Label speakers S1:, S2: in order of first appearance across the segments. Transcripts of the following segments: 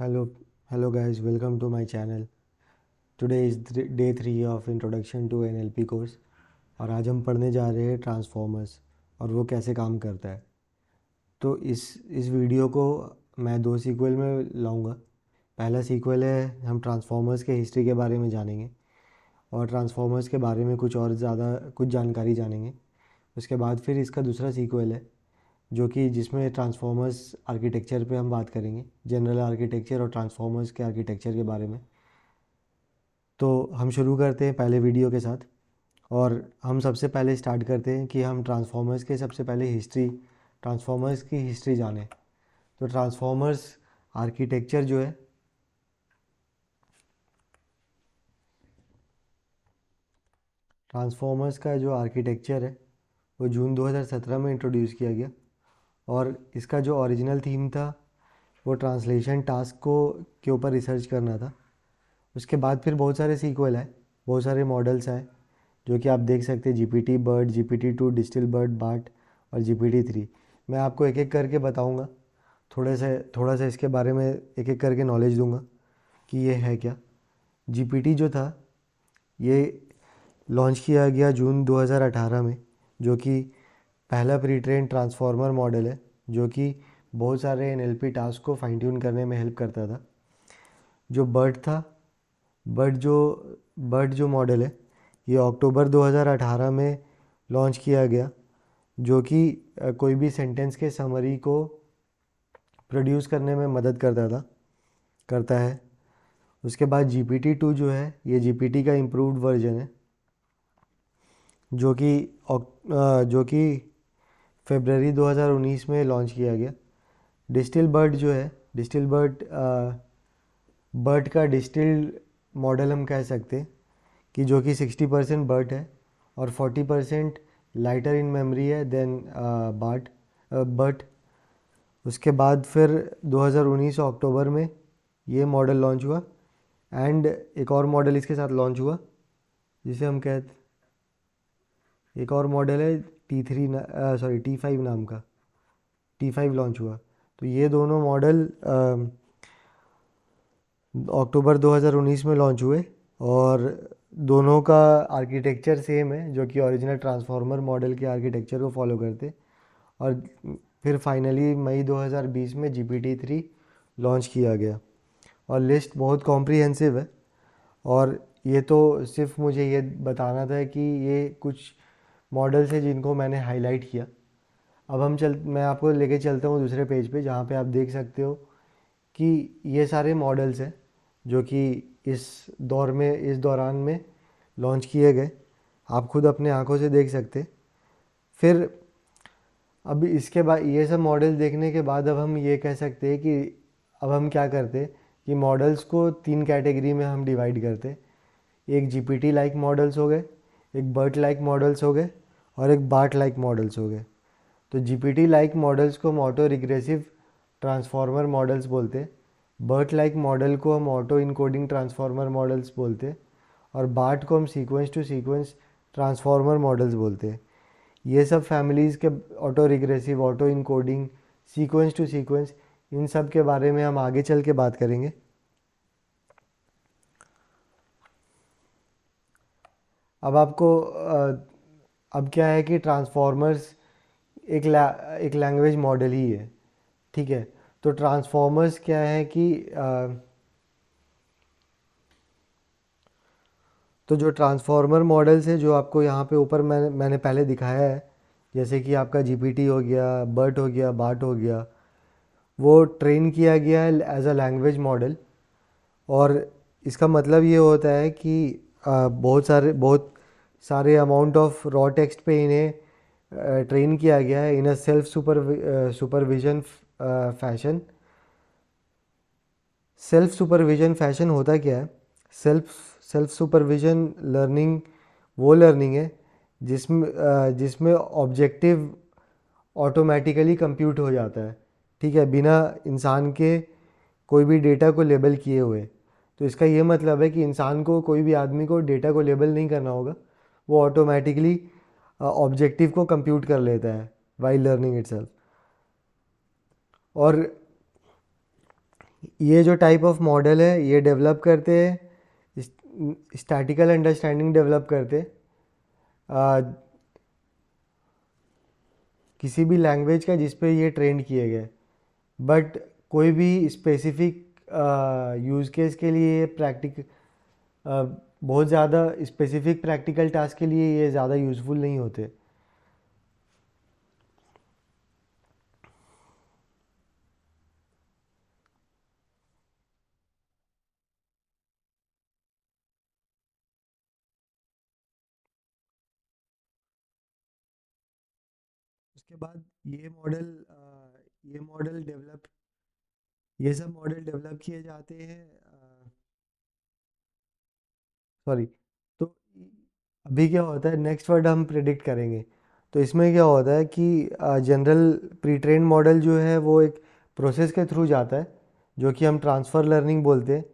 S1: Hello, hello guys, welcome to my channel. Today is day 3 of introduction to NLP course और आज हम पढ़ने जा रहे हैं ट्रांसफॉर्मर्स और वो कैसे काम करता है। तो इस वीडियो को मैं दो सीक्वल में लाऊंगा। पहला सीक्वल है हम ट्रांसफॉर्मर्स के हिस्ट्री के बारे में जानेंगे और ट्रांसफॉर्मर्स के बारे में कुछ जानकारी जानेंगे। उसके बाद फिर इसका दूसरा सीक्वल है जो कि जिसमें ट्रांसफॉर्मर्स आर्किटेक्चर पे हम बात करेंगे, जनरल आर्किटेक्चर और ट्रांसफॉर्मर्स के आर्किटेक्चर के बारे में। तो हम शुरू करते हैं पहले वीडियो के साथ और हम सबसे पहले स्टार्ट करते हैं कि हम ट्रांसफॉर्मर्स के सबसे पहले ट्रांसफॉर्मर्स की हिस्ट्री जानें। तो ट्रांसफॉर्मर्स आर्किटेक्चर जो है ट्रांसफॉर्मर्स का जो आर्किटेक्चर है वो जून 2017 में इंट्रोड्यूस किया गया और इसका जो ओरिजिनल थीम था वो ट्रांसलेशन टास्क को के ऊपर रिसर्च करना था। उसके बाद फिर बहुत सारे सीक्वल आए, बहुत सारे मॉडल्स आए जो कि आप देख सकते हैं, GPT bird, GPT-2, distil bird, बाट और GPT-3। मैं आपको एक एक करके बताऊंगा, थोड़ा सा इसके बारे में एक एक करके नॉलेज दूंगा कि ये है क्या। GPT जो था ये लॉन्च किया गया जून 2018 में, जो कि पहला प्री ट्रेन ट्रांसफॉर्मर मॉडल है जो कि बहुत सारे NLP टास्क को फाइन ट्यून करने में हेल्प करता था। जो बर्ड था, बर्ड जो बर्ड जो मॉडल है ये अक्टूबर 2018 में लॉन्च किया गया, जो कि कोई भी सेंटेंस के समरी को प्रोड्यूस करने में मदद करता है। उसके बाद GPT-2 जो है ये GPT का इम्प्रूव्ड वर्जन है जो कि फरवरी 2019 में लॉन्च किया गया। डिस्टिल बर्ड जो है, डिस्टिल बर्ड बर्ड का डिस्टिल्ड मॉडल हम कह सकते हैं कि जो कि 60% बर्ड है और 40% लाइटर इन मेमोरी है देन बट। उसके बाद फिर 2019 अक्टूबर में ये मॉडल लॉन्च हुआ एंड एक और मॉडल इसके साथ लॉन्च हुआ जिसे हम कहते, एक और मॉडल है T5 नाम का, T5 लॉन्च हुआ। तो ये दोनों मॉडल अक्टूबर 2019 में लॉन्च हुए और दोनों का आर्किटेक्चर सेम है जो कि ओरिजिनल ट्रांसफॉर्मर मॉडल के आर्किटेक्चर को फॉलो करते। और फिर फाइनली मई 2020 में GPT-3 लॉन्च किया गया और लिस्ट बहुत कॉम्प्रिहेंसिव है। और ये तो सिर्फ मुझे ये बताना था कि ये कुछ मॉडल्स हैं जिनको मैंने हाईलाइट किया। अब मैं आपको लेके चलता हूँ दूसरे पेज पे जहाँ पे आप देख सकते हो कि ये सारे मॉडल्स हैं जो कि इस दौरान में लॉन्च किए गए। आप खुद अपने आंखों से देख सकते। फिर अब इसके बाद ये सब मॉडल देखने के बाद अब हम ये कह सकते हैं कि अब हम क्या करते कि मॉडल्स को 3 कैटेगरी में हम डिवाइड करते। एक GPT लाइक मॉडल्स हो गए, एक बर्ट लाइक मॉडल्स हो गए और एक बार्ट लाइक मॉडल्स हो गए। तो GPT लाइक मॉडल्स को हम ऑटो रिग्रेसिव ट्रांसफॉर्मर मॉडल्स बोलते, बर्ट लाइक मॉडल को हम ऑटो इनकोडिंग ट्रांसफॉर्मर मॉडल्स बोलते और बार्ट को हम sequence to sequence transformer models बोलते हैं। ये सब फैमिलीज़ के auto regressive, auto encoding, sequence to sequence, इन सब के बारे में हम आगे चल के बात करेंगे। अब आपको अब क्या है कि ट्रांसफॉर्मर्स एक लैंग्वेज मॉडल ही है, ठीक है। तो ट्रांसफॉर्मर्स क्या है कि तो जो ट्रांसफॉर्मर मॉडल्स है जो आपको यहाँ पे ऊपर मैंने पहले दिखाया है, जैसे कि आपका GPT हो गया, बर्ट हो गया, बाट हो गया, वो ट्रेन किया गया है एज अ लैंग्वेज मॉडल। और इसका मतलब ये होता है कि बहुत सारे अमाउंट ऑफ रॉ टेक्स्ट पे इन्हें ट्रेन किया गया है in a self supervision fashion. Self supervision fashion होता क्या है? सेल्फ सेल्फ सुपरविजन लर्निंग वो लर्निंग है जिसमें ऑब्जेक्टिव ऑटोमेटिकली कंप्यूट हो जाता है, ठीक है, बिना इंसान के कोई भी डेटा को लेबल किए हुए। तो इसका ये मतलब है कि इंसान को, कोई भी आदमी को डेटा को लेबल नहीं करना होगा, वो ऑटोमेटिकली ऑब्जेक्टिव को कंप्यूट कर लेता है वाइल लर्निंग इटसेल्फ। और ये जो टाइप ऑफ मॉडल है ये डेवलप करते हैं, स्टैटिकल अंडरस्टैंडिंग डेवलप करते आ, किसी भी लैंग्वेज का जिस पे ये ट्रेंड किए गए। बट कोई भी स्पेसिफिक यूज़ केस के लिए प्रैक्टिक बहुत ज़्यादा स्पेसिफिक प्रैक्टिकल टास्क के लिए ये ज़्यादा यूज़फुल नहीं होते। उसके बाद ये सब मॉडल डेवलप किए जाते हैं। सॉरी। तो अभी क्या होता है, नेक्स्ट वर्ड हम प्रिडिक्ट करेंगे। तो इसमें क्या होता है कि जनरल प्री ट्रेन मॉडल जो है वो एक प्रोसेस के थ्रू जाता है जो कि हम ट्रांसफ़र लर्निंग बोलते हैं।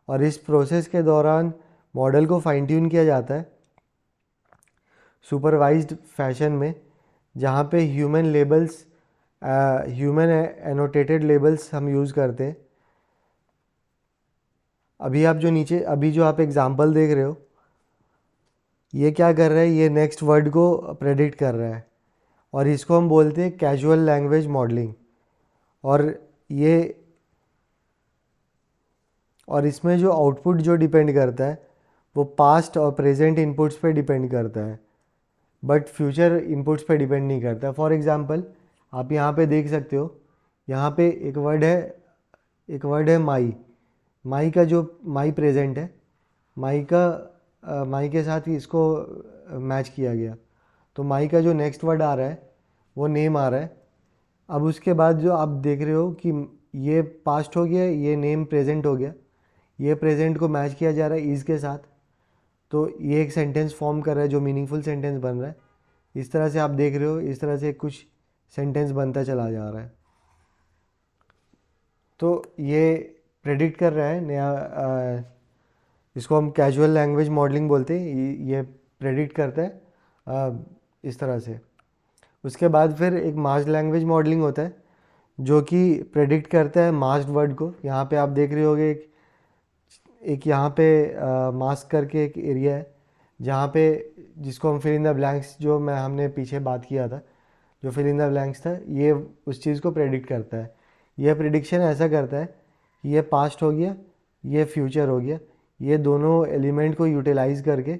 S1: और इस प्रोसेस के दौरान मॉडल को फाइन ट्यून किया जाता है सुपरवाइज्ड फैशन में, जहाँ पे ह्यूमन एनोटेटेड लेबल्स हम यूज़ करते हैं। अभी जो आप एग्ज़ाम्पल देख रहे हो, ये क्या कर रहा है, ये नेक्स्ट वर्ड को प्रेडिक्ट कर रहा है और इसको हम बोलते हैं कैजुअल लैंग्वेज मॉडलिंग। और ये और इसमें जो आउटपुट जो डिपेंड करता है वो पास्ट और प्रेजेंट इनपुट्स पे डिपेंड करता है, बट फ्यूचर इनपुट्स पे डिपेंड नहीं करता। फॉर एग्ज़ाम्पल आप यहाँ पे देख सकते हो, यहाँ पे एक वर्ड है माई। माई का जो माई प्रेजेंट है, माई के साथ ही इसको मैच किया गया। तो माई का जो नेक्स्ट वर्ड आ रहा है वो नेम आ रहा है। अब उसके बाद जो आप देख रहे हो कि ये पास्ट हो गया, ये नेम प्रेजेंट हो गया, ये प्रेजेंट को मैच किया जा रहा है इज़ के साथ। तो ये एक सेंटेंस फॉर्म कर रहा है जो मीनिंगफुल सेंटेंस बन रहा है। इस तरह से आप देख रहे हो, इस तरह से कुछ सेंटेंस बनता चला जा रहा है। तो ये प्रेडिक्ट कर रहा है नया, इसको हम कैजुअल लैंग्वेज मॉडलिंग बोलते हैं। ये प्रेडिक्ट करता है इस तरह से। उसके बाद फिर एक मास्ड लैंग्वेज मॉडलिंग होता है जो कि प्रेडिक्ट करता है मास्ड वर्ड को। यहाँ पे आप देख रहे होगे एक यहाँ पे मास्क करके एक एरिया है जहाँ पे, जिसको हम फिल इन द ब्लैंक्स, जो मैं हमने पीछे बात किया था, जो फिल इन द ब्लैंक्स था, ये उस चीज़ को प्रेडिक्ट करता है। यह प्रिडिक्शन ऐसा करता है कि ये पास्ट हो गया, ये फ्यूचर हो गया, ये दोनों एलिमेंट को यूटिलाइज करके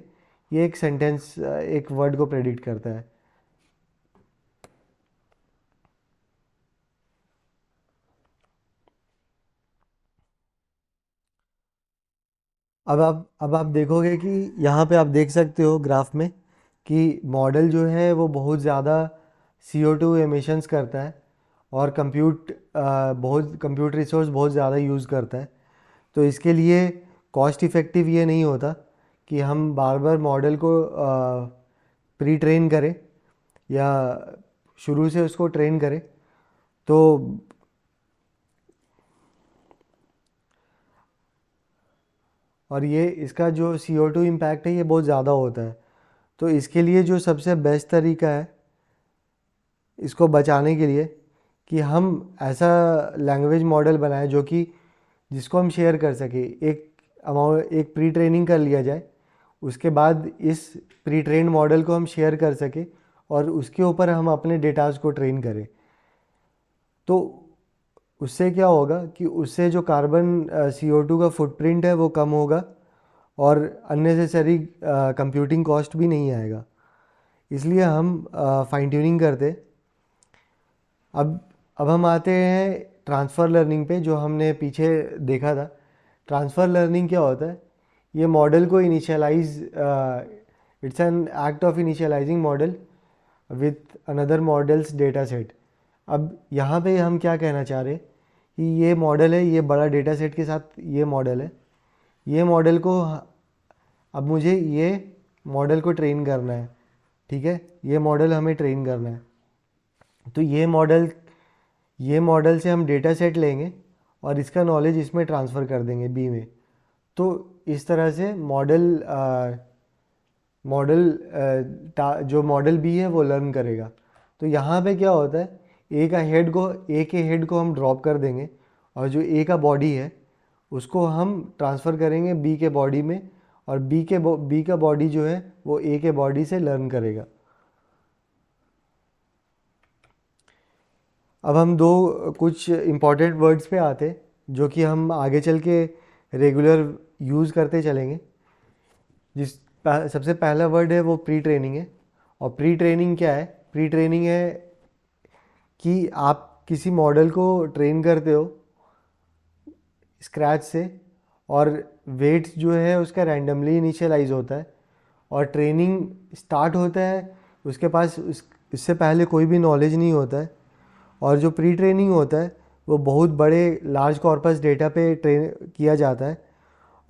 S1: ये एक सेंटेंस, एक वर्ड को प्रेडिक्ट करता है। अब आप देखोगे कि यहाँ पे आप देख सकते हो ग्राफ में कि मॉडल जो है वो बहुत ज़्यादा CO2 एमिशंस करता है और कंप्यूट रिसोर्स बहुत ज़्यादा यूज़ करता है। तो इसके लिए कॉस्ट इफ़ेक्टिव ये नहीं होता कि हम बार बार मॉडल को प्री ट्रेन करें या शुरू से उसको ट्रेन करें। तो और ये इसका जो CO2 इम्पैक्ट है ये बहुत ज़्यादा होता है। तो इसके लिए जो सबसे बेस्ट तरीका है इसको बचाने के लिए, कि हम ऐसा लैंग्वेज मॉडल बनाएं जो कि जिसको हम शेयर कर सकें। एक प्री ट्रेनिंग कर लिया जाए, उसके बाद इस प्री ट्रेन मॉडल को हम शेयर कर सकें और उसके ऊपर हम अपने डेटाज को ट्रेन करें। तो उससे क्या होगा कि उससे जो कार्बन CO2 का फुटप्रिंट है वो कम होगा और अननेसेसरी कंप्यूटिंग कॉस्ट भी नहीं आएगा। इसलिए हम फाइन ट्यूनिंग करते। अब अब हम आते हैं ट्रांसफ़र लर्निंग पे, जो हमने पीछे देखा था। ट्रांसफ़र लर्निंग क्या होता है, ये मॉडल को initialize, it's an act of initializing model with another models data set. अब यहाँ पे हम क्या कहना चाह रहे हैं कि ये मॉडल है, ये बड़ा डेटा सेट के साथ ये मॉडल है। ये मॉडल को अब मुझे ये मॉडल को ट्रेन करना है, ठीक है, ये मॉडल हमें ट्रेन करना है। तो ये मॉडल से हम डेटा सेट लेंगे और इसका नॉलेज इसमें ट्रांसफ़र कर देंगे बी में। तो इस तरह से जो मॉडल बी है वो लर्न करेगा। तो यहाँ पे क्या होता है, ए के हेड को हम ड्रॉप कर देंगे और जो ए का बॉडी है उसको हम ट्रांसफ़र करेंगे बी के बॉडी में, और बी का बॉडी जो है वो ए के बॉडी से लर्न करेगा। अब हम दो कुछ इम्पॉर्टेंट वर्ड्स पे आते हैं जो कि हम आगे चल के रेगुलर यूज़ करते चलेंगे। सबसे पहला वर्ड है वो प्री ट्रेनिंग है। और प्री ट्रेनिंग क्या है? प्री ट्रेनिंग है कि आप किसी मॉडल को ट्रेन करते हो स्क्रैच से, और वेट्स जो है उसका रैंडमली इनिशियलाइज होता है, और ट्रेनिंग स्टार्ट होता है उसके पास इससे पहले कोई भी नॉलेज नहीं होता है। और जो प्री ट्रेनिंग होता है वो बहुत बड़े लार्ज कॉर्पस डेटा पे ट्रेन किया जाता है,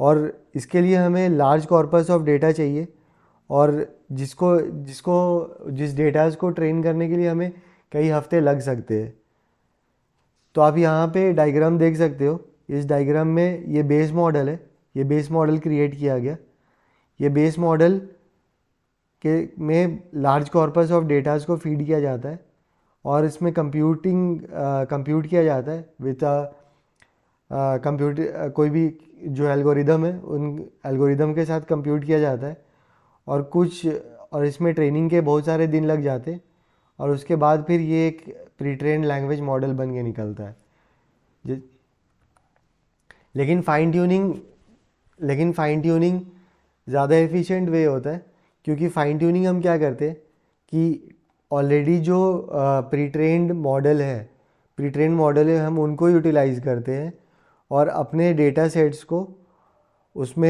S1: और इसके लिए हमें लार्ज कॉर्पस ऑफ डेटा चाहिए, और जिसको जिसको जिस डेटाज को ट्रेन करने के लिए हमें कई हफ्ते लग सकते हैं। तो आप यहाँ पे डायग्राम देख सकते हो। इस डायग्राम में ये बेस मॉडल है, ये बेस मॉडल क्रिएट किया गया। ये बेस मॉडल के में लार्ज कॉर्पस ऑफ डेटाज को फीड किया जाता है, और इसमें कंप्यूट किया जाता है विद कंप्यूटर कोई भी जो एल्गोरिदम है उन एल्गोरिदम के साथ कंप्यूट किया जाता है, और इसमें ट्रेनिंग के बहुत सारे दिन लग जाते हैं, और उसके बाद फिर ये एक प्री ट्रेन्ड लैंग्वेज मॉडल बन के निकलता है। जि- लेकिन फाइन ट्यूनिंग ज़्यादा एफिशिएंट वे होता है, क्योंकि फाइन ट्यूनिंग हम क्या करते हैं कि ऑलरेडी जो प्री ट्रेन्ड मॉडल है हम उनको यूटिलाइज करते हैं, और अपने डेटा सेट्स को उसमें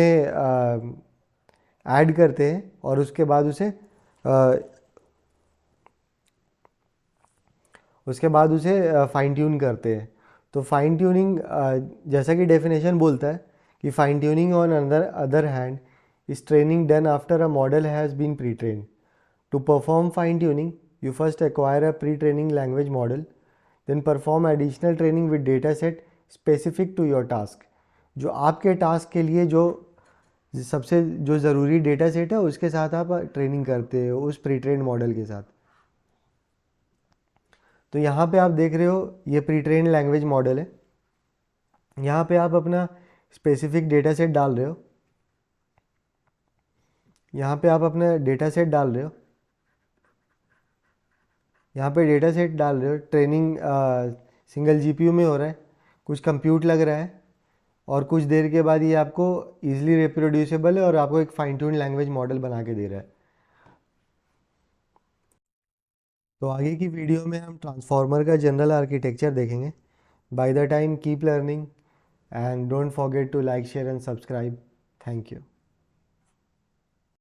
S1: ऐड करते हैं, और उसके बाद उसे फाइन ट्यून करते हैं। तो फाइन ट्यूनिंग जैसा कि डेफिनेशन बोलता है कि fine tuning on other hand is training done after a model has been pre train. To perform fine tuning you first acquire a pre-training language model, then perform additional training with data set specific to your task। जो आपके task के लिए जो ज़रूरी data set है उसके साथ आप ट्रेनिंग करते हो उस प्री ट्रेन मॉडल के साथ। तो यहाँ पे आप देख रहे हो ये प्री ट्रेन लैंग्वेज मॉडल है। यहाँ पे आप अपना स्पेसिफिक डेटा सेट डाल रहे हो, यहाँ पे आप अपना डेटा सेट डाल रहे हो, यहाँ पे डेटा सेट डाल रहे हो। ट्रेनिंग सिंगल जीपीयू में हो रहा है, कुछ कंप्यूट लग रहा है, और कुछ देर के बाद ये आपको ईजिली रिप्रोड्यूसेबल है और आपको एक फाइन ट्यून लैंग्वेज मॉडल बना के दे रहा है। तो आगे की वीडियो में हम ट्रांसफॉर्मर का जनरल आर्किटेक्चर देखेंगे। By the time keep learning and don't forget to like share and subscribe. Thank you.